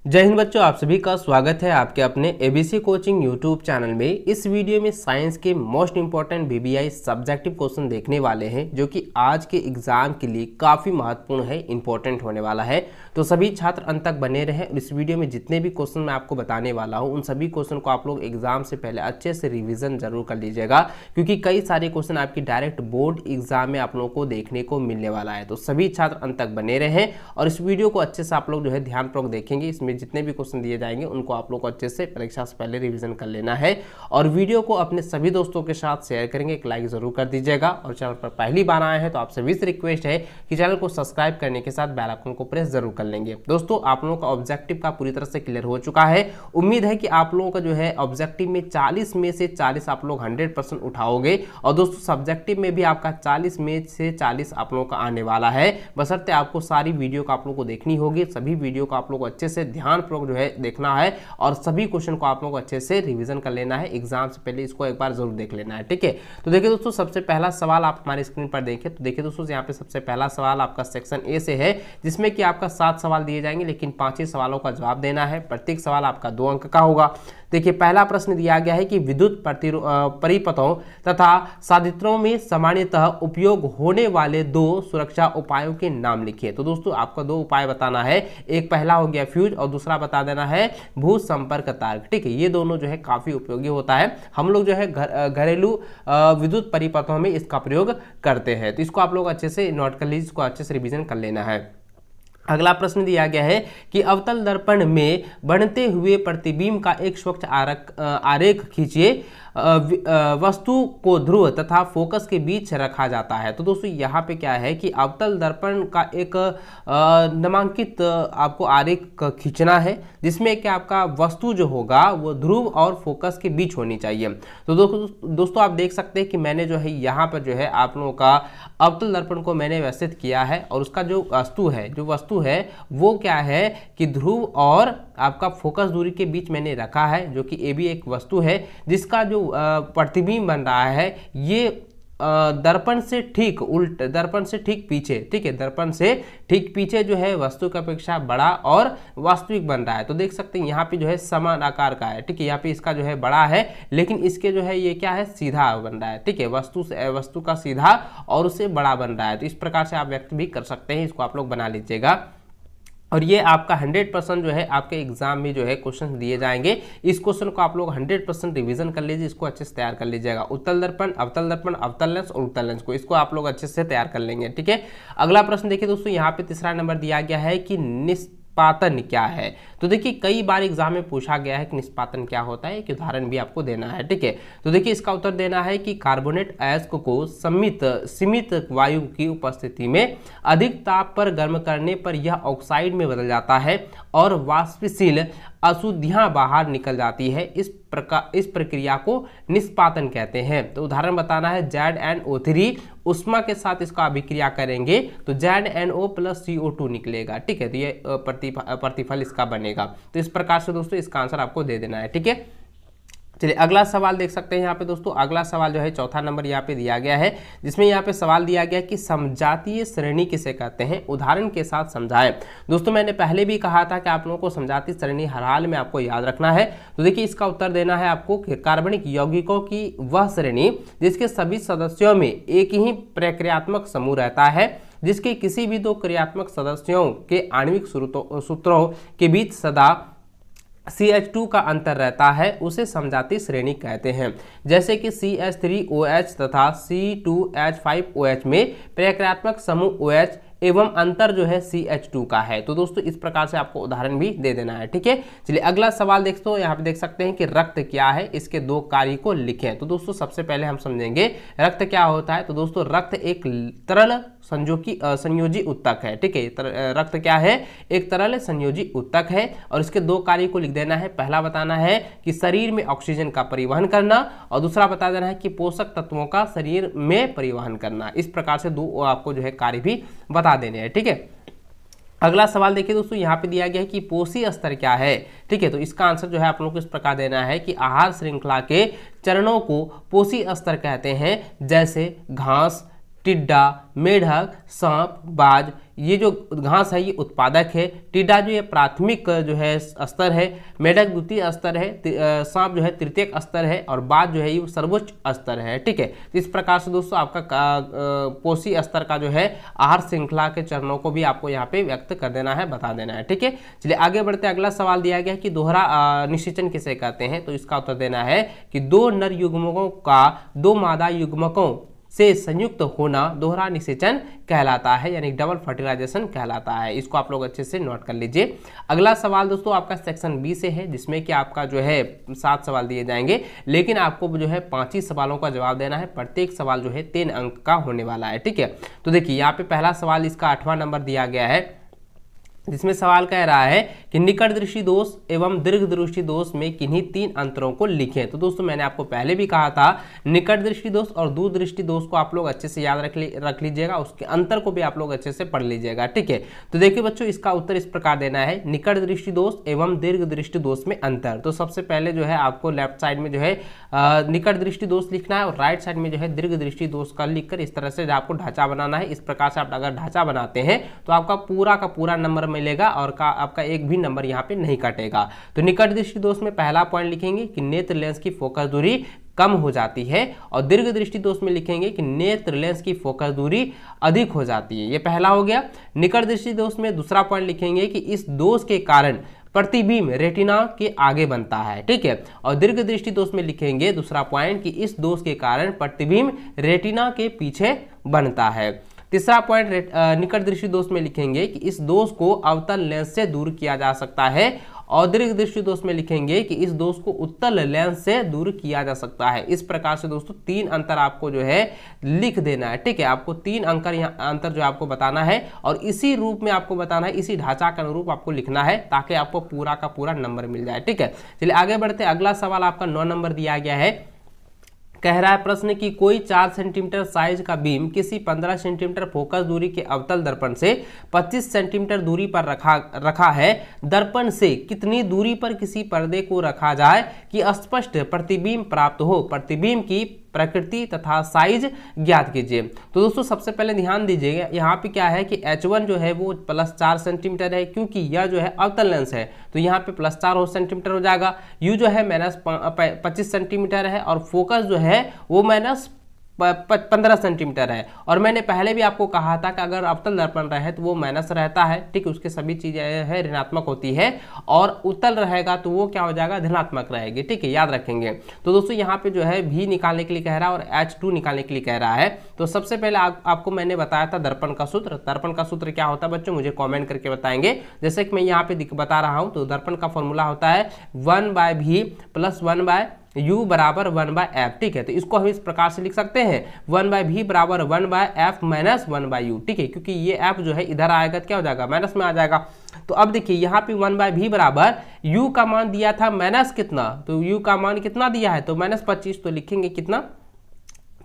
जय हिंद बच्चों, आप सभी का स्वागत है आपके अपने एबीसी कोचिंग यूट्यूब चैनल में। इस वीडियो में साइंस के most important BBI subjective question देखने वाले हैं जो कि आज के एग्जाम के लिए काफ़ी महत्वपूर्ण है, इंपॉर्टेंट होने वाला है। तो सभी छात्र अंत तक बने रहें और इस वीडियो में जितने भी क्वेश्चन मैं आपको बताने वाला हूँ उन सभी क्वेश्चन को आप लोग एग्जाम से पहले अच्छे से रिविजन जरूर कर लीजिएगा, क्योंकि कई सारे क्वेश्चन आपकी डायरेक्ट बोर्ड एग्जाम में आप लोगों को देखने को मिलने वाला है। तो सभी छात्र अंत तक बने रहें और इस वीडियो को अच्छे से आप लोग जो है ध्यानपूर्वक देखेंगे। इसमें जितने भी क्वेश्चन दिए जाएंगे उनको आप लोग को अच्छे से परीक्षा से पहले रिवीजन कर लेना है और वीडियो को अपने सभी दोस्तों के साथ शेयर करेंगे। एक लाइक जरूर कर दीजिएगा और चैनल पर पहली बार आए हैं तो आप सभी से रिक्वेस्ट है कि चैनल को सब्सक्राइब करने के साथ बेल आइकन को प्रेस जरूर कर लेंगे। दोस्तों, आप लोगों का ऑब्जेक्टिव का पूरी तरह से क्लियर हो चुका है। उम्मीद है कि आप लोगों का जो है ऑब्जेक्टिव में 40 में से 40 आप लोग 100% उठाओगे और दोस्तों सब्जेक्टिव में भी आपका 40 में से 40 आप लोगों का आने वाला है। बशर्ते आपको सारी वीडियो को आप लोगों को देखनी होगी, सभी वीडियो को आप लोग को अच्छे से ध्यानपूर्वक जो है देखना है और सभी क्वेश्चन को आप लोग अच्छे से रिवीजन कर लेना है। एग्जाम से पहले इसको एक बार जरूर देख लेना है, ठीक है। तो देखिए दोस्तों, सबसे पहला सवाल आप हमारे स्क्रीन पर देखें तो देखिए दोस्तों, यहाँ पे सबसे पहला सवाल आपका सेक्शन ए से है, जिसमें कि आपका 7 सवाल दिए जाएंगे, लेकिन 5 ही सवालों का जवाब देना है। प्रत्येक सवाल आपका 2 अंक का होगा। देखिए, पहला प्रश्न दिया गया है कि विद्युत परिपथों तथा साधित्रों में सामान्यतः उपयोग होने वाले 2 सुरक्षा उपायों के नाम लिखिए। तो दोस्तों, आपका 2 उपाय बताना है। एक पहला हो गया फ्यूज और दूसरा बता देना है भू संपर्क तार, ठीक है। ये दोनों जो है काफी उपयोगी होता है। हम लोग जो है घरेलू विद्युत परिपथों में इसका प्रयोग करते हैं। तो इसको आप लोग अच्छे से नोट कर लीजिए, इसको अच्छे से रिवीजन कर लेना है। अगला प्रश्न दिया गया है कि अवतल दर्पण में बढ़ते हुए प्रतिबिंब का एक स्वच्छ आरेख खींचिए। वस्तु को ध्रुव तथा फोकस के बीच रखा जाता है। तो दोस्तों, यहाँ पे क्या है कि अवतल दर्पण का एक नामांकित आपको आरेख खींचना है, जिसमें कि आपका वस्तु जो होगा वो ध्रुव और फोकस के बीच होनी चाहिए। तो दोस्तों आप देख सकते हैं कि मैंने जो है यहाँ पर जो है आप लोगों का अवतल दर्पण को मैंने व्यवस्थित किया है और उसका जो वस्तु है वो क्या है कि ध्रुव और आपका फोकस दूरी के बीच मैंने रखा है, जो कि ये भी एक वस्तु है जिसका जो प्रतिबिंब बन रहा है ये दर्पण से ठीक उल्ट, दर्पण से ठीक पीछे, ठीक है, दर्पण से ठीक पीछे जो है वस्तु की अपेक्षा बड़ा और वास्तविक बन रहा है। तो देख सकते हैं यहाँ पे जो है समान आकार का है, ठीक है। यहाँ पे इसका जो है बड़ा है लेकिन इसके जो है ये क्या है, सीधा बन रहा है, ठीक है। वस्तु का सीधा और उससे बड़ा बन रहा है। तो इस प्रकार से आप व्यक्त भी कर सकते हैं, इसको आप लोग बना लीजिएगा। और ये आपका 100% जो है आपके एग्जाम में जो है क्वेश्चन दिए जाएंगे। इस क्वेश्चन को आप लोग 100% रिवीजन कर लीजिए, इसको अच्छे से तैयार कर लीजिएगा। उत्तल दर्पण, अवतल दर्पण, अवतल लेंस और उत्तल लेंस को इसको आप लोग अच्छे से तैयार कर लेंगे, ठीक है। अगला प्रश्न देखिए दोस्तों, यहाँ पे तीसरा नंबर दिया गया है कि निष्पातन क्या है। तो देखिए, कई बार एग्जाम में पूछा गया है कि निष्पातन क्या होता है, एक उदाहरण भी आपको देना है, ठीक है। तो देखिए, इसका उत्तर देना है कि कार्बोनेट अयस्क को सीमित वायु की उपस्थिति में अधिक ताप पर गर्म करने पर यह ऑक्साइड में बदल जाता है और वाष्पशील अशुद्धियां बाहर निकल जाती है। इस प्रक्रिया को निष्पातन कहते हैं। तो उदाहरण बताना है, ZnO3 उष्मा के साथ इसका अभिक्रिया करेंगे तो ZnO + CO2 निकलेगा, ठीक है। तो ये प्रतिफल इसका बनेगा। तो इस प्रकार से दोस्तों इसका आंसर आपको दे देना है, ठीक है। चलिए अगला सवाल देख सकते हैं यहाँ पे दोस्तों। अगला सवाल जो है चौथा नंबर यहाँ पे दिया गया है, जिसमें यहाँ पे सवाल दिया गया कि समजातीय श्रेणी किसे कहते हैं, उदाहरण के साथ समझाएं। दोस्तों, मैंने पहले भी कहा था कि आप लोगों को समजातीय श्रेणी हर हाल में आपको याद रखना है। तो देखिए, इसका उत्तर देना है आपको कि कार्बनिक यौगिकों की वह श्रेणी जिसके सभी सदस्यों में एक ही प्रक्रियात्मक समूह रहता है, जिसके किसी भी 2 क्रियात्मक सदस्यों के आणविक सूत्रों के बीच सदा CH2 का अंतर रहता है, उसे समजातीय श्रेणी कहते हैं। जैसे कि CH3OH तथा C2H5OH में प्रक्रियात्मक समूह OH एवं अंतर जो है CH2 का है। तो दोस्तों इस प्रकार से आपको उदाहरण भी दे देना है, ठीक है। चलिए अगला सवाल देखते हो, यहाँ पे देख सकते हैं कि रक्त क्या है, इसके 2 कार्य को लिखें। तो दोस्तों सबसे पहले हम समझेंगे रक्त क्या होता है। तो दोस्तों रक्त एक तरल संयोजी उत्तक है, ठीक है। रक्त क्या है, एक तरल संयोजी उत्तक है और इसके 2 कार्य को लिख देना है। पहला बताना है कि शरीर में ऑक्सीजन का परिवहन करना और दूसरा बता देना है कि पोषक तत्वों का शरीर में परिवहन करना। इस प्रकार से 2 आपको जो है कार्य भी बता देने हैं, ठीक है। अगला सवाल देखिए दोस्तों, यहाँ पे दिया गया है कि पोषी स्तर क्या है, ठीक है। तो इसका आंसर जो है आप लोगों को इस प्रकार देना है कि आहार श्रृंखला के चरणों को पोषी स्तर कहते हैं, जैसे घास, टिड्डा, मेढक, सांप, बाज, ये जो घास है ये उत्पादक है, टिड्डा जो ये प्राथमिक जो है स्तर है, मेढक द्वितीय स्तर है, सांप जो है तृतीयक स्तर है और बाज जो है ये सर्वोच्च स्तर है। ठीक है, तो इस प्रकार से दोस्तों आपका पोषी स्तर का जो है आहार श्रृंखला के चरणों को भी आपको यहाँ पे व्यक्त कर देना है, बता देना है। ठीक है, चलिए आगे बढ़ते हैं। अगला सवाल दिया गया है कि दोहरा निषेचन किसे कहते हैं, तो इसका उत्तर देना है कि दो नर युग्मकों का दो मादा युग्मकों से संयुक्त होना दोहरा निषेचन कहलाता है, यानी डबल फर्टिलाइजेशन कहलाता है। इसको आप लोग अच्छे से नोट कर लीजिए। अगला सवाल दोस्तों आपका सेक्शन बी से है, जिसमें कि आपका जो है 7 सवाल दिए जाएंगे, लेकिन आपको जो है 5 ही सवालों का जवाब देना है। प्रत्येक सवाल जो है 3 अंक का होने वाला है। ठीक है, तो देखिए यहाँ पे पहला सवाल इसका 8वां नंबर दिया गया है, जिसमें सवाल कह रहा है कि निकट दृष्टि दोष एवं दीर्घ दृष्टि दोष में किन्हीं 3 अंतरों को लिखें। तो दोस्तों मैंने आपको पहले भी कहा था निकट दृष्टि दोष और दूर दृष्टि दोष को आप लोग अच्छे से याद रख लीजिएगा, उसके अंतर को भी आप लोग अच्छे से पढ़ लीजिएगा। ठीक है, तो देखिए बच्चों इसका उत्तर इस प्रकार देना है, निकट दृष्टि दोष एवं दीर्घ दृष्टि दोष में अंतर। तो सबसे पहले जो है आपको लेफ्ट साइड में जो है निकट दृष्टि दोष लिखना है और राइट साइड में जो है दीर्घ दृष्टि दोष का लिखकर इस तरह से आपको ढांचा बनाना है। इस प्रकार से आप अगर ढांचा बनाते हैं तो आपका पूरा का पूरा नंबर मिलेगा और आपका एक भी नंबर यहाँ पे नहीं कटेगा। तो निकट दृष्टि दोष में पहला पॉइंट लिखेंगे कि नेत्र लेंस की फोकस दूरी कम हो जाती है, और दीर्घ दृष्टि दोष में लिखेंगे कि नेत्र लेंस की फोकस दूरी अधिक हो जाती है। ये पहला हो गया। निकट दृष्टि दोष में दूसरा पॉइंट लिखेंगे कि इस दोष के कारण प्रतिबिंब रेटिना के आगे बनता है। ठीक है, और दीर्घ दृष्टि दोष में लिखेंगे दूसरा पॉइंट कि इस दोष के कारण प्रतिबिंब रेटिना के पीछे बनता है। तीसरा पॉइंट निकट दृष्टि दोष में लिखेंगे कि इस दोष को अवतल लेंस से दूर किया जा सकता है, और दीर्घ दृष्टि दोष में लिखेंगे कि इस दोष को उत्तल लेंस से दूर किया जा सकता है। इस प्रकार से दोस्तों 3 अंतर आपको जो है लिख देना है। ठीक है, आपको 3 अंतर जो आपको बताना है और इसी रूप में आपको बताना है, इसी ढांचा के अनुरूप आपको लिखना है ताकि आपको पूरा का पूरा नंबर मिल जाए। ठीक है, चलिए आगे बढ़ते। अगला सवाल आपका 9 नंबर दिया गया है, कह रहा है प्रश्न कि कोई 4 सेंटीमीटर साइज का बीम किसी 15 सेंटीमीटर फोकस दूरी के अवतल दर्पण से 25 सेंटीमीटर दूरी पर रखा है। दर्पण से कितनी दूरी पर किसी पर्दे को रखा जाए कि स्पष्ट प्रतिबिंब प्राप्त हो? प्रतिबिंब की प्रकृति तथा साइज ज्ञात कीजिए। तो दोस्तों सबसे पहले ध्यान दीजिएगा, यहाँ पे क्या है कि H1 जो है वो +4 सेंटीमीटर है, क्योंकि यह जो है अवतल लेंस है तो यहाँ पे +4 सेंटीमीटर हो जाएगा। U जो है -25 सेंटीमीटर है और फोकस जो है वो -15 सेंटीमीटर है। और मैंने पहले भी आपको कहा था कि अगर अवतल दर्पण रहे तो वो माइनस रहता है, ठीक, उसके सभी चीजें है ऋणात्मक होती है, और उत्तल रहेगा तो वो क्या हो जाएगा, धनात्मक रहेगी। ठीक है, याद रखेंगे। तो दोस्तों यहाँ पे जो है भी निकालने के लिए कह रहा है और H2 निकालने के लिए कह रहा है। तो सबसे पहले आपको मैंने बताया था दर्पण का सूत्र। दर्पण का सूत्र क्या होता है बच्चों, मुझे कॉमेंट करके बताएंगे। जैसे कि मैं यहाँ पे बता रहा हूँ, तो दर्पण का फॉर्मूला होता है 1/v + 1/u बराबर 1/f। ठीक है, तो इसको हम इस प्रकार से लिख सकते हैं 1/v बराबर 1/f - 1/u। ठीक है, क्योंकि ये f जो है इधर आएगा तो क्या हो जाएगा, माइनस में आ जाएगा। तो अब देखिए यहाँ पे 1/v बराबर u का मान दिया था माइनस कितना, तो u का मान कितना दिया है तो -25, तो लिखेंगे कितना,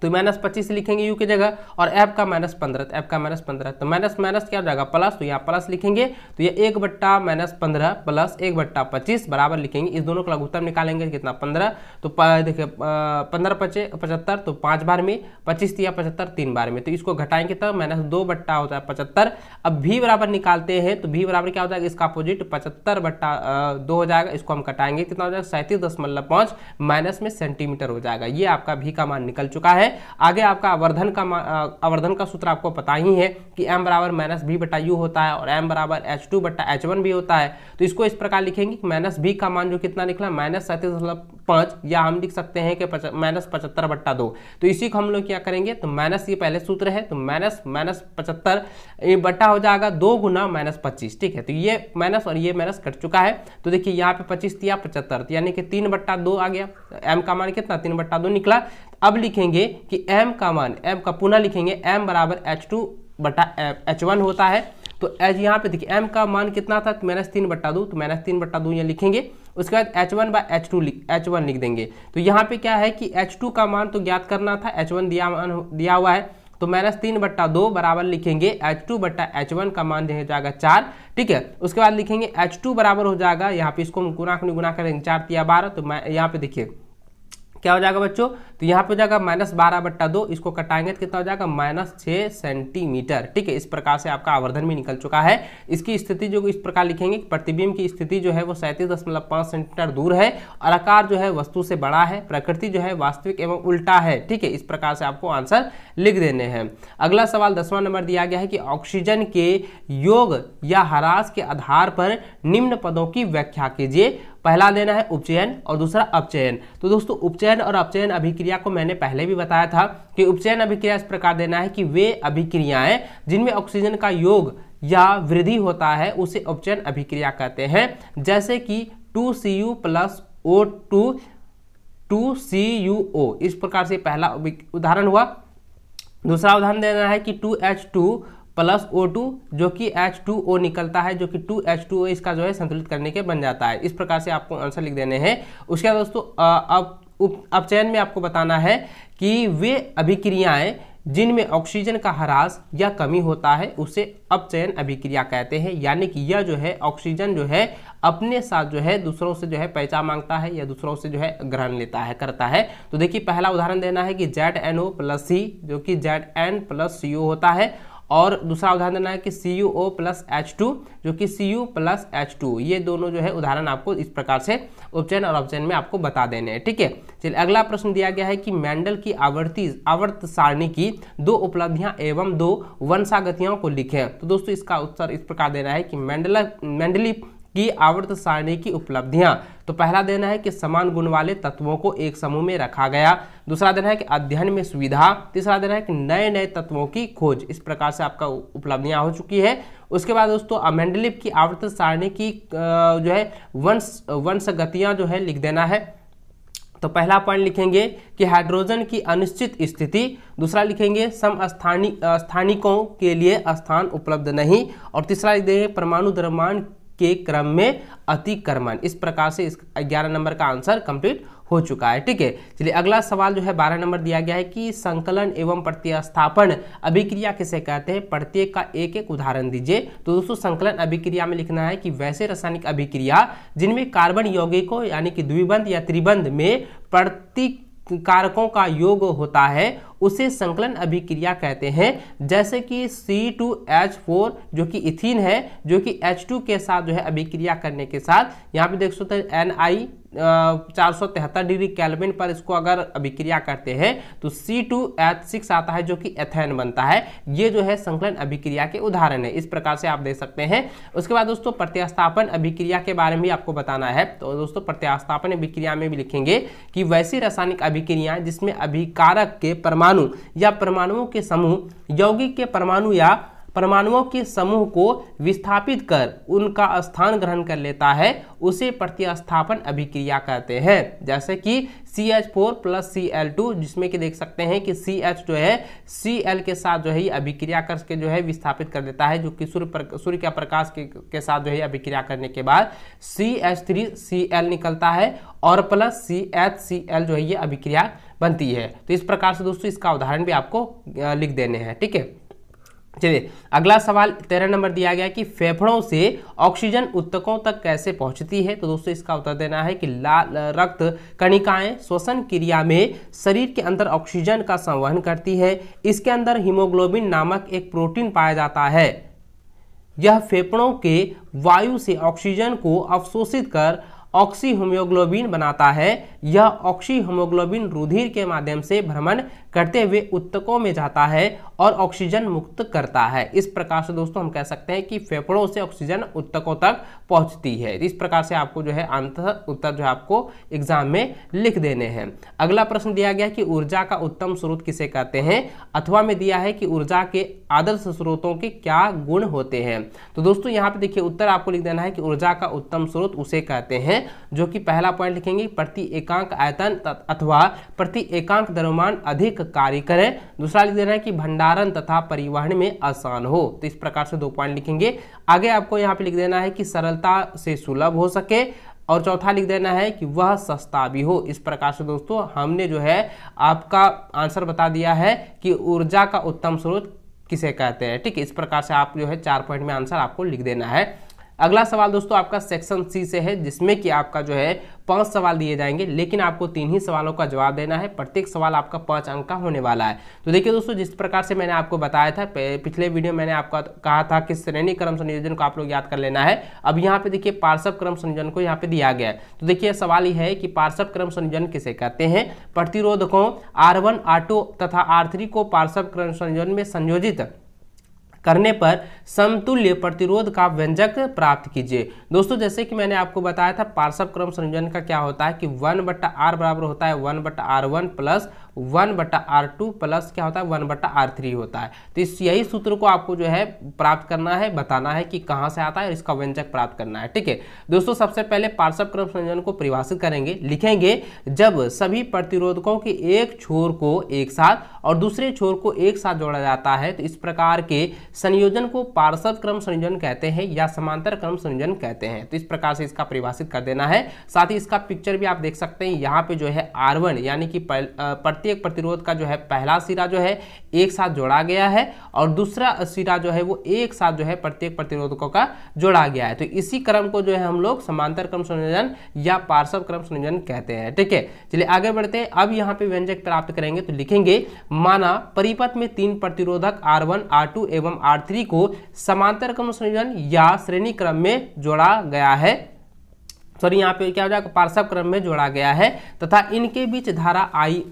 तो -25 लिखेंगे u की जगह, और f का -15, तो f का -15, तो माइनस माइनस क्या हो जाएगा प्लस, तो यहाँ प्लस लिखेंगे। तो ये 1/-15 + 1/25 बराबर लिखेंगे, इस दोनों का लघुत्तम निकालेंगे कितना 15, तो देखिए 15×5 = 75, तो 5 बार में, 25 या 75 3 बार में, तो इसको घटाएंगे तब -2 होता है 75। अब v बराबर निकालते हैं तो v बराबर क्या हो जाएगा, इसका अपोजिट 75/2 हो जाएगा, इसको हम घटाएंगे कितना हो जाएगा 37.5 माइनस में सेंटीमीटर हो जाएगा। ये आपका v का मान निकल चुका है। आगे आपका आवर्धन का सूत्र आपको पता ही है कि m बराबर -v/u होता है और m बराबर H2/H1 भी होता है। तो इसको इस प्रकार लिखेंगे कि -v का मान जो कितना निकला -37.5, या हम लिख सकते हैं कि -75/2। तो इसी को हम लोग क्या करेंगे, तो माइनस, ये पहले सूत्र है, तो -75 बट्टा हो जाएगा 2 गुना -25। ठीक है, तो ये माइनस और ये माइनस कट चुका है। तो देखिए यहाँ पे 25 या 75, यानी कि 3/2 आ गया। m का मान कितना 3/2 निकला। अब लिखेंगे कि m का मान, m का पुनः लिखेंगे m बराबर H2/H1 होता है। तो यहाँ पे देखिए m का मान कितना था -3/2, तो -3/2 यहाँ लिखेंगे। उसके बाद H1 लिख देंगे। तो यहाँ पे क्या है कि H2 का मान तो ज्ञात करना था, H1 दिया हुआ है, तो -3/2 बराबर लिखेंगे H2/H1 का मान हो जाएगा 4। ठीक है, उसके बाद लिखेंगे H2 बराबर हो जाएगा, यहाँ पे इसको गुना करेंगे 4 × 12, तो यहाँ पे देखिए क्या हो जाएगा बच्चों, तो यहाँ पे हो जाएगा -12/2, इसको कटाएंगे तो कितना हो जाएगा -6 सेंटीमीटर। ठीक है, इस प्रकार से आपका आवर्धन भी निकल चुका है। इसकी स्थिति जो इस प्रकार लिखेंगे, प्रतिबिंब की स्थिति जो है वो 37.5 सेंटीमीटर दूर है और आकार जो है वस्तु से बड़ा है, प्रकृति जो है वास्तविक एवं उल्टा है। ठीक है, इस प्रकार से आपको आंसर लिख देने हैं। अगला सवाल 10वां नंबर दिया गया है कि ऑक्सीजन के योग या ह्रास के आधार पर निम्न पदों की व्याख्या कीजिए। पहला देना है उपचयन और दूसरा अपचयन। तो दोस्तों उपचयन और अपचयन अभिक्रिया को मैंने पहले भी बताया था कि उपचयन अभिक्रिया इस प्रकार देना है कि वे अभिक्रियाएं जिनमें ऑक्सीजन का योग या वृद्धि होता है उसे उपचयन अभिक्रिया कहते हैं, जैसे कि 2Cu + O2 2CuO। इस प्रकार से पहला उदाहरण हुआ। दूसरा उदाहरण देना है कि 2H2 + O2 जो कि H2O निकलता है, जो कि 2H2O इसका जो है संतुलित करने के बन जाता है। इस प्रकार से आपको आंसर लिख देने हैं। उसके बाद दोस्तों अपचयन में आपको बताना है कि वे अभिक्रियाएं जिनमें ऑक्सीजन का ह्रास या कमी होता है उसे अपचयन अभिक्रिया कहते हैं, यानी कि यह जो है ऑक्सीजन जो है अपने साथ जो है दूसरों से जो है पहचान मांगता है या दूसरों से जो है ग्रहण लेता है, करता है। तो देखिए पहला उदाहरण देना है कि ZNO + C जो कि Zn + CO होता है, और दूसरा उदाहरण देना है कि CuO + H2 जो कि Cu + H2। ये दोनों जो है उदाहरण आपको इस प्रकार से उपचयन और अपचयन में आपको बता देने हैं। ठीक है, चलिए अगला प्रश्न दिया गया है कि मेंडल की आवर्त सारणी की 2 उपलब्धियां एवं 2 वंशागतियों को लिखें। तो दोस्तों इसका उत्तर इस प्रकार देना है कि मेंडली की आवर्त सारणी की उपलब्धियां, तो पहला देना है कि समान गुण वाले तत्वों को एक समूह में रखा गया। दूसरा देना है कि अध्ययन में सुविधा। तीसरा देना है कि नए नए तत्वों की खोज। इस प्रकार से आपका उपलब्धियां हो चुकी है। उसके बाद दोस्तों मेंडलीव की आवर्त सारणी की जो है वंशगतियां जो है लिख देना है। तो पहला पॉइंट लिखेंगे कि हाइड्रोजन की अनिश्चित स्थिति। दूसरा लिखेंगे समस्थानिकों के लिए स्थान उपलब्ध नहीं। और तीसरा लिख देंगे परमाणु द्रव्यमान के क्रम में अतिक्रमण। इस प्रकार से इस 11 नंबर का आंसर कंप्लीट हो चुका है। ठीक है, चलिए अगला सवाल जो है 12 नंबर दिया गया है कि संकलन एवं प्रतिस्थापन अभिक्रिया किसे कहते हैं, प्रत्येक का एक एक उदाहरण दीजिए। तो दोस्तों संकलन अभिक्रिया में लिखना है कि वैसे रासायनिक अभिक्रिया जिनमें कार्बन यौगिकों यानी कि द्विबंध या त्रिबंध में प्रतिकारकों का योग होता है उसे संकलन अभिक्रिया कहते हैं, जैसे कि C2H4 जो कि इथीन है, जो कि H2 के साथ जो है अभिक्रिया करने के साथ यहाँ पे देख सकते हैं Ni 473 डिग्री केल्विन पर इसको अगर अभिक्रिया करते हैं तो C2H6 आता है जो कि एथेन बनता है। ये जो है संकलन अभिक्रिया के उदाहरण है। इस प्रकार से आप देख सकते हैं। उसके बाद दोस्तों प्रतिस्थापन अभिक्रिया के बारे में भी आपको बताना है। तो दोस्तों प्रतिस्थापन अभिक्रिया में भी लिखेंगे कि वैसी रासायनिक अभिक्रियाएं जिसमें अभिकारक के परमाणु या परमाणुओं के समूह यौगिक के परमाणु या परमाणुओं के समूह को विस्थापित कर उनका स्थान ग्रहण कर लेता है उसे प्रतिस्थापन अभिक्रिया कहते हैं। जैसे कि CH4 + Cl2 जिसमें कि देख सकते हैं कि CH जो है Cl के साथ जो है ये अभिक्रिया करके जो है विस्थापित कर देता है, जो कि सूर्य का प्रकाश के साथ जो है अभिक्रिया करने के बाद CH3Cl निकलता है और + CHCl जो है ये अभिक्रिया बनती है। तो इस प्रकार से दोस्तों इसका उदाहरण भी आपको लिख देने हैं। ठीक है, चलिए अगला सवाल 13 नंबर दिया गया कि फेफड़ों से ऑक्सीजन ऊतकों तक कैसे पहुंचती है। तो दोस्तों इसका उत्तर देना है कि लाल रक्त कणिकाएं श्वसन क्रिया में शरीर के अंदर ऑक्सीजन का संवहन करती है। इसके अंदर हीमोग्लोबिन नामक एक प्रोटीन पाया जाता है। यह फेफड़ों के वायु से ऑक्सीजन को अवशोषित कर ऑक्सीहीमोग्लोबिन बनाता है। यह ऑक्सीहीमोग्लोबिन रुधिर के माध्यम से भ्रमण करते हुए ऊतकों में जाता है और ऑक्सीजन मुक्त करता है। इस प्रकार से दोस्तों हम कह सकते हैं कि फेफड़ों से ऑक्सीजन ऊतकों तक पहुंचती है। इस प्रकार से आपको जो है अंततः उत्तर जो है आपको एग्जाम में लिख देने हैं। अगला प्रश्न दिया गया कि ऊर्जा का उत्तम स्रोत किसे कहते हैं, अथवा में दिया है कि ऊर्जा के आदर्श स्रोतों के क्या गुण होते हैं। तो दोस्तों यहाँ पे देखिए उत्तर आपको लिख देना है कि ऊर्जा का उत्तम स्रोत उसे कहते हैं जो कि पहला पॉइंट लिखेंगे प्रति एकांक आयतन अथवा प्रति एकांक द्रव्यमान अधिक कार्य करें। दूसरा लिख देना है कि भंडारण तथा परिवहन में आसान हो। तो इस प्रकार से 2 पॉइंट लिखेंगे। आगे आपको यहाँ पे लिख देना है कि सरलता से सुलभ हो सके और चौथा लिख देना है कि वह सस्ता भी हो। इस प्रकार से दोस्तों हमने जो है आपका आंसर बता दिया है कि ऊर्जा का उत्तम स्रोत किसे कहते हैं। ठीक है, इस प्रकार से आप जो है 4 पॉइंट में आंसर आपको लिख देना है। अगला सवाल दोस्तों आपका सेक्शन सी से है, जिसमें कि आपका जो है 5 सवाल दिए जाएंगे, लेकिन आपको 3 ही सवालों का जवाब देना है। प्रत्येक सवाल आपका 5 अंक का होने वाला है। तो देखिए दोस्तों, जिस प्रकार से मैंने आपको बताया था पिछले वीडियो मैंने आपको कहा था कि श्रेणी क्रम संयोजन को आप लोग याद कर लेना है। अब यहाँ पे देखिए पार्श्व क्रम संयोजन को यहाँ पे दिया गया है। तो देखिए सवाल यह है कि पार्श्व क्रम संयोजन किसे कहते हैं। प्रतिरोधकों R1 R2 तथा R3 को पार्श्व क्रम संयोजन में संयोजित करने पर समतुल्य प्रतिरोध का व्यंजक प्राप्त कीजिए। दोस्तों जैसे कि मैंने आपको बताया था, पार्श्व क्रम संयोजन का क्या होता है कि 1/R बराबर होता है 1/R1 प्लस 1/R2 प्लस क्या होता है 1/R3 होता है। तो इस यही सूत्र को आपको जो है प्राप्त करना है, बताना है कि कहाँ से आता है और इसका व्यंजक प्राप्त करना है। ठीक है दोस्तों, सबसे पहले पार्श्व क्रम संयोजन को परिभाषित करेंगे। लिखेंगे जब सभी प्रतिरोधकों के एक छोर को एक साथ और दूसरे छोर को एक साथ जोड़ा जाता है तो इस प्रकार के संयोजन को पार्श्व क्रम संयोजन कहते हैं या समांतर क्रम संयोजन कहते हैं। तो इस प्रकार से इसका परिभाषित कर देना है। साथ ही इसका पिक्चर भी आप देख सकते हैं। यहाँ पे जो है R1 यानी कि प्रत्येक प्रतिरोध का जो है पहला सिरा जो है एक साथ जोड़ा गया है और दूसरा सिरा जो है वो एक साथ जो है प्रत्येक प्रतिरोधकों का जोड़ा गया है। तो इसी क्रम को जो है हम लोग समांतर क्रम संयोजन या पार्श्व क्रम संयोजन कहते हैं। ठीक है, चलिए आगे बढ़ते हैं। अब यहाँ पे व्यंजक प्राप्त करेंगे तो लिखेंगे माना परिपथ में 3 प्रतिरोधक R1 R2 एवं R3 को समांतर क्रम संयोजन या श्रेणी क्रम में जोड़ा गया है। सॉरी, यहाँ पे क्या हो जाएगा, पार्श्व क्रम में जोड़ा गया है तथा इनके बीच धारा I1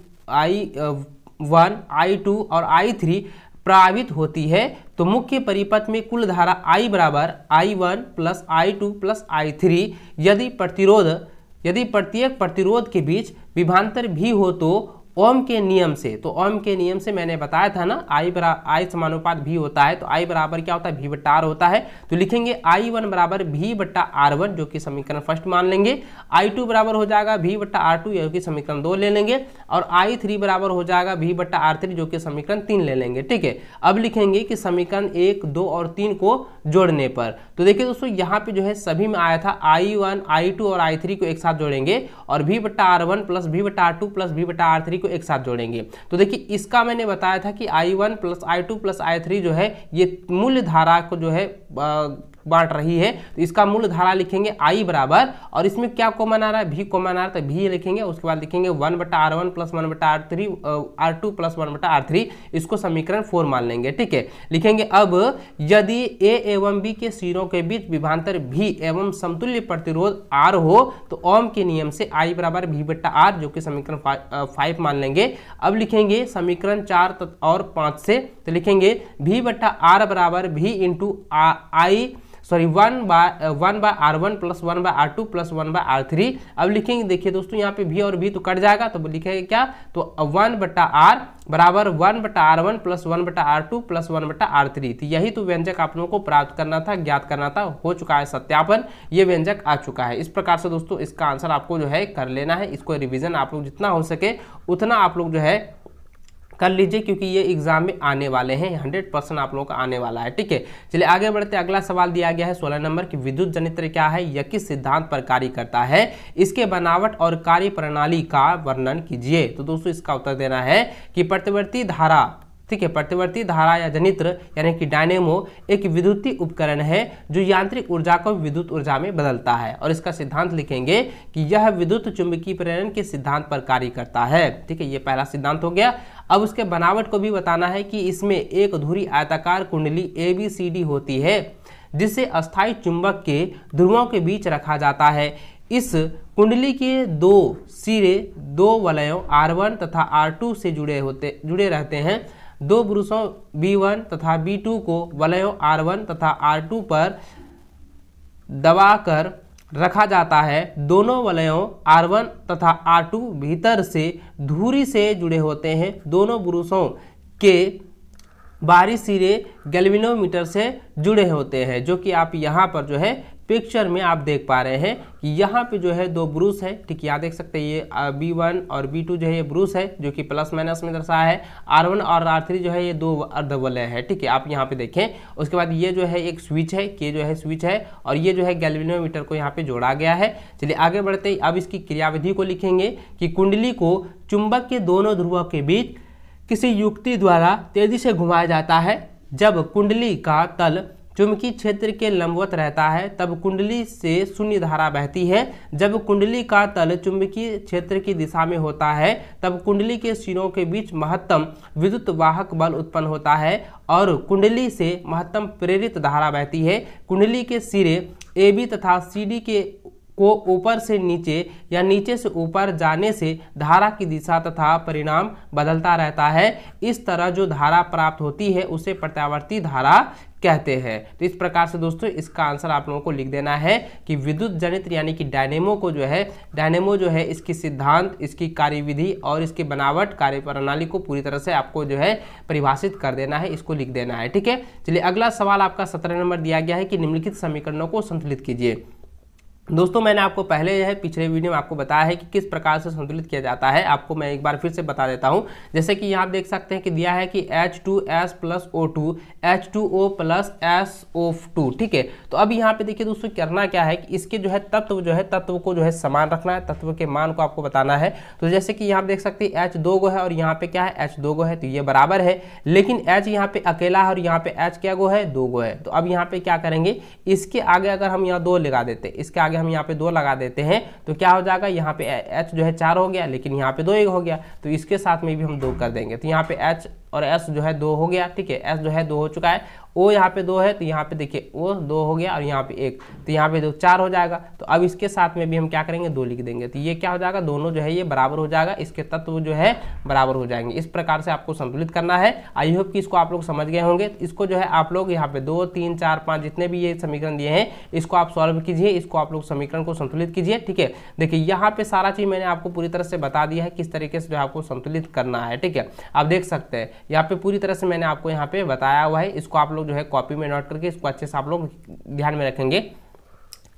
I2 और I3 प्रवाहित होती है। तो मुख्य परिपथ में कुल धारा I बराबर I1 plus I2 plus I3 यदि प्रत्येक प्रतिरोध के बीच विभवांतर भी हो तो ओम के नियम से, तो ओम के नियम से मैंने बताया था ना I समानुपात भी होता है। तो I बराबर क्या होता है V/R होता है। तो लिखेंगे I1 बराबर V/R1 जो कि समीकरण फर्स्ट मान लेंगे। I2 बराबर हो जाएगा V/R2 जो कि समीकरण 2 ले लेंगे और I3 बराबर हो जाएगा V/R3 जो कि समीकरण 3 ले लेंगे। ठीक है, अब लिखेंगे कि समीकरण 1, 2 और 3 को जोड़ने पर, तो देखिए दोस्तों यहाँ पे जो है सभी में आया था I1 I2 और I3 को एक साथ जोड़ेंगे और V/R1 plus V/R2 plus V/R3 को एक साथ जोड़ेंगे। तो देखिए इसका मैंने बताया था कि I1 plus I2 plus I3 जो है ये मूल्य धारा को जो है बांट रही है। तो इसका मूल धारा लिखेंगे I बराबर, और इसमें क्या कॉमन आ रहा है, V कॉमन आ रहा है तो V लिखेंगे। उसके बाद लिखेंगे 1/R1 plus 1/R3 R2 plus 1/R3, इसको समीकरण 4 मान लेंगे। ठीक है, लिखेंगे अब यदि A एवं B के सिरों के बीच विभवांतर V एवं समतुल्य प्रतिरोध R हो तो ओम के नियम से I बराबर V/R जो कि समीकरण 5 मान लेंगे। अब लिखेंगे समीकरण 4 और 5 से, तो लिखेंगे V/R बराबर V into I 1/R1 plus 1/R2 plus 1/R3। अब लिखेंगे, देखिए दोस्तों यहाँ पे V और V तो कट जाएगा, तो लिखेंगे क्या, तो 1/R बराबर 1/R1 plus 1/R2 plus 1/R3। तो यही तो व्यंजक आप लोगों को प्राप्त करना था, ज्ञात करना था। हो चुका है सत्यापन, ये व्यंजक आ चुका है। इस प्रकार से दोस्तों इसका आंसर आपको जो है कर लेना है। इसको रिविजन आप लोग जितना हो सके उतना आप लोग जो है कर लीजिए, क्योंकि ये एग्जाम में आने वाले हैं, 100% आप लोगों का आने वाला है। ठीक है, चलिए आगे बढ़ते। अगला सवाल दिया गया है 16 नंबर की, विद्युत जनित्र क्या है, यह किस सिद्धांत पर कार्य करता है, इसके बनावट और कार्य प्रणाली का वर्णन कीजिए। तो दोस्तों इसका उत्तर देना है कि प्रतिवर्ती धारा, ठीक है, प्रतिवर्ती धारा या जनित्र यानी कि डायनेमो एक विद्युतीय उपकरण है जो यांत्रिक ऊर्जा को विद्युत ऊर्जा में बदलता है। और इसका सिद्धांत लिखेंगे कि यह विद्युत चुंबकीय प्रेरण के सिद्धांत पर कार्य करता है। ठीक है, ये पहला सिद्धांत हो गया। अब उसके बनावट को भी बताना है कि इसमें एक धुरी आयताकार कुंडली ABCD होती है जिसे अस्थायी चुंबक के ध्रुवों के बीच रखा जाता है। इस कुंडली के 2 सिरे 2 वलयों R1 तथा R2 से जुड़े रहते हैं। 2 ब्रूसों B1 तथा B2 को वलयों R1 तथा R2 पर दबाकर रखा जाता है। दोनों वलयों R1 तथा R2 भीतर से धुरी से जुड़े होते हैं। दोनों ब्रूसों के बाहरी सिरे गैल्वेनोमीटर से जुड़े होते हैं, जो कि आप यहाँ पर जो है पिक्चर में आप देख पा रहे हैं कि यहाँ पे जो है 2 ब्रूस है। ठीक है, आप देख सकते हैं ये B1 और B2 जो है ये ब्रूस है जो कि प्लस माइनस में दर्शाया है। R1 और R3 जो है ये 2 अर्धवलय है। ठीक है, आप यहाँ पे देखें। उसके बाद ये जो है एक स्विच है, ये जो है स्विच है और ये जो है गैल्वेनोमीटर को यहाँ पे जोड़ा गया है। चलिए आगे बढ़ते ही अब इसकी क्रियाविधि को लिखेंगे कि कुंडली को चुंबक के दोनों ध्रुवों के बीच किसी युक्ति द्वारा तेजी से घुमाया जाता है। जब कुंडली का तल चुंबकीय क्षेत्र के लंबवत रहता है तब कुंडली से शून्य धारा बहती है। जब कुंडली का तल चुंबकीय क्षेत्र की दिशा में होता है तब कुंडली के सिरों के बीच महत्तम विद्युत वाहक बल उत्पन्न होता है और कुंडली से महत्तम प्रेरित धारा बहती है। कुंडली के सिरे AB तथा CD को ऊपर से नीचे या नीचे से ऊपर जाने से धारा की दिशा तथा परिणाम बदलता रहता है। इस तरह जो धारा प्राप्त होती है उसे प्रत्यावर्ती धारा कहते हैं। तो इस प्रकार से दोस्तों इसका आंसर आप लोगों को लिख देना है कि विद्युत जनित यानी कि डायनेमो जो है इसकी सिद्धांत, इसकी कार्यविधि और इसकी बनावट, कार्यप्रणाली को पूरी तरह से आपको जो है परिभाषित कर देना है, इसको लिख देना है। ठीक है, चलिए अगला सवाल आपका 17 नंबर दिया गया है कि निम्नलिखित समीकरणों को संतुलित कीजिए। दोस्तों मैंने आपको पहले पिछले वीडियो में आपको बताया है कि किस प्रकार से संतुलित किया जाता है। आपको मैं एक बार फिर से बता देता हूं। जैसे कि यहाँ आप देख सकते हैं कि दिया है कि H2S + O2 H2O + SO2। ठीक है, तो अब यहाँ पे देखिए दोस्तों करना क्या है कि इसके जो है तत्व को जो है समान रखना है, तत्व के मान को आपको बताना है। तो जैसे कि यहाँ देख सकते हैं H 2 गो है और यहाँ पे क्या है H 2 गो है, तो ये बराबर है। लेकिन H यहाँ पे अकेला है और यहाँ पे H क्या गो है 2 गो है। तो अब यहाँ पे क्या करेंगे, इसके आगे अगर हम यहाँ 2 लगा देते, इसके आगे हम यहाँ पे 2 लगा देते हैं तो क्या हो जाएगा, यहाँ पे H जो है 4 हो गया, लेकिन यहाँ पे 2 हो गया, तो इसके साथ में भी हम 2 कर देंगे। तो यहाँ पे H और S जो है 2 हो गया। ठीक है, S जो है 2 हो चुका है, O यहाँ पे 2 है तो यहाँ पे देखिए O 2 हो गया और यहाँ पे 1, तो यहाँ पे 2 4 हो जाएगा। तो अब इसके साथ में भी हम क्या करेंगे 2 लिख देंगे, तो ये क्या हो जाएगा, दोनों जो है ये बराबर हो जाएगा, इसके तत्व जो है बराबर हो जाएंगे। इस प्रकार से आपको संतुलित करना है। आई होप कि इसको आप लोग समझ गए होंगे। इसको जो है आप लोग यहाँ पे 2 3 4 5 जितने भी ये समीकरण दिए हैं इसको आप सॉल्व कीजिए, इसको आप लोग समीकरण को संतुलित कीजिए। ठीक है, देखिए यहाँ पे सारा चीज मैंने आपको पूरी तरह से बता दिया है किस तरीके से जो है आपको संतुलित करना है। ठीक है, आप देख सकते हैं यहाँ पे पूरी तरह से मैंने आपको यहाँ पे बताया हुआ है। इसको आप लोग जो है कॉपी में नोट करके इसको अच्छे से आप लोग ध्यान में रखेंगे।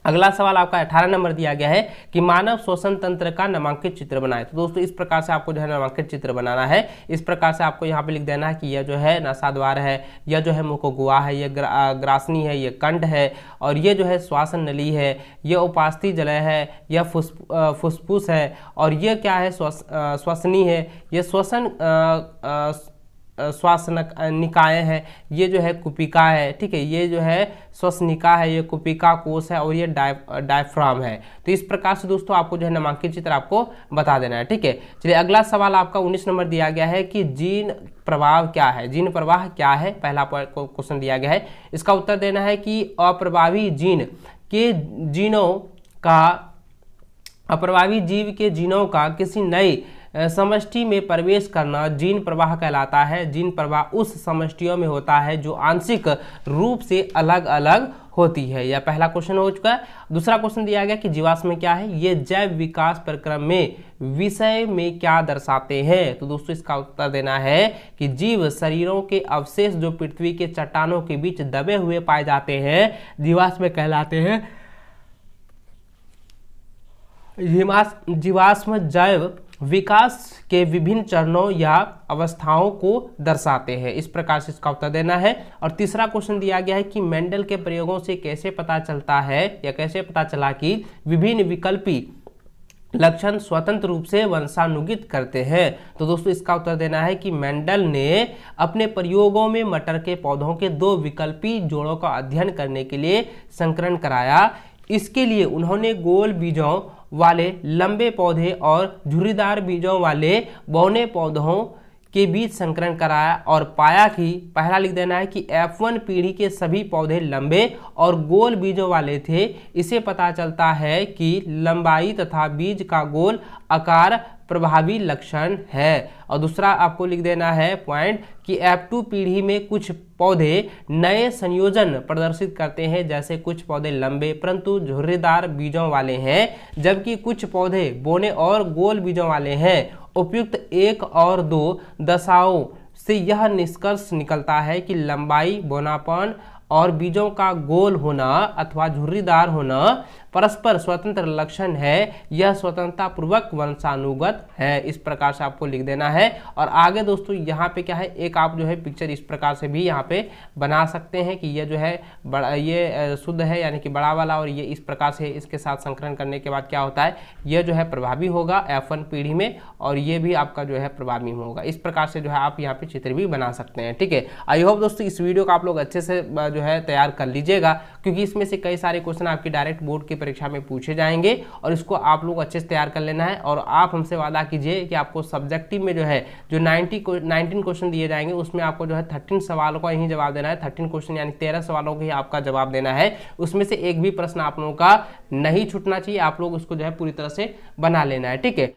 अगला सवाल आपका 18 नंबर दिया गया है कि मानव श्वसन तंत्र का नामांकित चित्र बनाए। तो दोस्तों इस प्रकार से आपको जो है नामांकित चित्र बनाना है। इस प्रकार से आपको यहाँ पे लिख देना है कि यह जो है नासाद्वार है, यह जो है मुखगुहा है, यह ग्रासनी है, यह कंठ है और ये जो है श्वासन नली है, यह उपास्थि जलय है, यह फुसफुस है और यह क्या है श्वसनी है, यह श्वासनक निकाय है, ये जो है कुपिका है। ठीक है, ये जो है श्वसनिका है, ये कुपिका कोश है और ये डायफ्राम है। तो इस प्रकार से दोस्तों आपको जो है नामांकित चित्र आपको बता देना है। ठीक है, चलिए अगला सवाल आपका 19 नंबर दिया गया है कि जीन प्रवाह क्या है। जीन प्रवाह क्या है, पहला क्वेश्चन दिया गया है। इसका उत्तर देना है कि अप्रभावी जीव के जीनों का किसी नए समष्टि में प्रवेश करना जीन प्रवाह कहलाता है। जीन प्रवाह उस समष्टियों में होता है जो आंशिक रूप से अलग अलग होती है। यह पहला क्वेश्चन हो चुका है। दूसरा क्वेश्चन दिया गया कि जीवाश्म में क्या है, ये जैव विकास प्रक्रम में विषय में क्या दर्शाते हैं। तो दोस्तों इसका उत्तर देना है कि जीव शरीरों के अवशेष जो पृथ्वी के चट्टानों के बीच दबे हुए पाए जाते हैं जीवाश्म कहलाते हैं। जीवाश्म जैव विकास के विभिन्न चरणों या अवस्थाओं को दर्शाते हैं। इस प्रकार से इसका उत्तर देना है। और तीसरा क्वेश्चन दिया गया है कि मेंडल के प्रयोगों से कैसे पता चलता है या कैसे पता चला कि विभिन्न विकल्पी लक्षण स्वतंत्र रूप से वंशानुगत करते हैं। तो दोस्तों इसका उत्तर देना है कि मेंडल ने अपने प्रयोगों में मटर के पौधों के 2 विकल्पी जोड़ों का अध्ययन करने के लिए संकरण कराया। इसके लिए उन्होंने गोल बीजों वाले लंबे पौधे और झुर्रीदार बीजों वाले बौने पौधों के बीच संकरण कराया और पाया कि पहला लिख देना है कि F1 पीढ़ी के सभी पौधे लंबे और गोल बीजों वाले थे। इसे पता चलता है कि लंबाई तथा बीज का गोल आकार प्रभावी लक्षण है। और दूसरा आपको लिख देना है पॉइंट कि F2 पीढ़ी में कुछ पौधे नए संयोजन प्रदर्शित करते हैं, जैसे कुछ पौधे लंबे परंतु झुर्रीदार बीजों वाले हैं जबकि कुछ पौधे बौने और गोल बीजों वाले हैं। उपयुक्त 1 और 2 दशाओं से यह निष्कर्ष निकलता है कि लंबाई, बौनापन और बीजों का गोल होना अथवा झुर्रीदार होना परस्पर स्वतंत्र लक्षण है, यह स्वतंत्रता पूर्वक वंशानुगत है। इस प्रकार से आपको लिख देना है। और आगे दोस्तों यहाँ पे क्या है, एक आप जो है पिक्चर इस प्रकार से भी यहाँ पे बना सकते हैं कि ये जो है बड़ा, ये शुद्ध है यानी कि बड़ा वाला, और ये इस प्रकार से इसके साथ संकरण करने के बाद क्या होता है, ये जो है प्रभावी होगा F1 पीढ़ी में, और ये भी आपका जो है प्रभावी होगा। इस प्रकार से जो है आप यहाँ पे चित्र भी बना सकते हैं। ठीक है, आई होप दोस्तों इस वीडियो को आप लोग अच्छे से जो है तैयार कर लीजिएगा, क्योंकि इसमें से कई सारे क्वेश्चन आपकी डायरेक्ट बोर्ड की परीक्षा में पूछे जाएंगे, और इसको आप लोग अच्छे से तैयार कर लेना है। और आप हमसे वादा कीजिए कि आपको सब्जेक्टिव में जो है जो 19 क्वेश्चन दिए जाएंगे, उसमें आपको जो है 13 सवालों का ही जवाब देना है। 13 क्वेश्चन यानी 13 सवालों का ही आपका जवाब देना है। उसमें से एक भी प्रश्न आप लोगों का नहीं छूटना चाहिए, आप लोग उसको जो है पूरी तरह से बना लेना है। ठीक है।